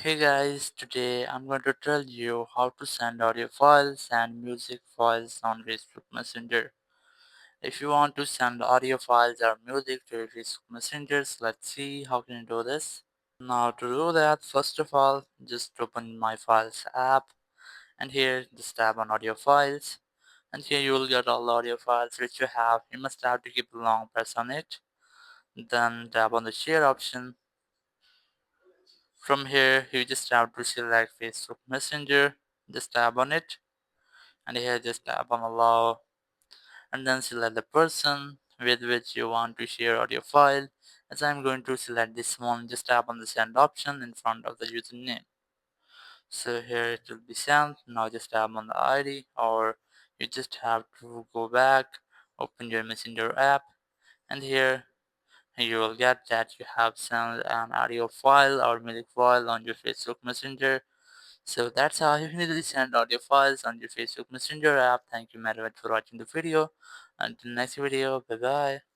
Hey guys, today I'm going to tell you how to send audio files and music files on Facebook Messenger. If you want to send audio files or music to your Facebook Messengers, let's see how can you do this. Now to do that, first of all, just open My Files app and here just tap on audio files and here you will get all the audio files which you have. You must have to keep a long press on it. Then tap on the share option. From here, you just have to select Facebook Messenger, just tap on it, and here just tap on allow, and then select the person with which you want to share audio file. As I'm going to select this one, just tap on the send option in front of the username. So here it will be sent. Now just tap on the ID, or you just have to go back, open your Messenger app, and here you will get that you have sent an audio file or music file on your Facebook Messenger. So that's how you can easily send audio files on your Facebook Messenger app. Thank you very much for watching the video. Until next video, bye bye.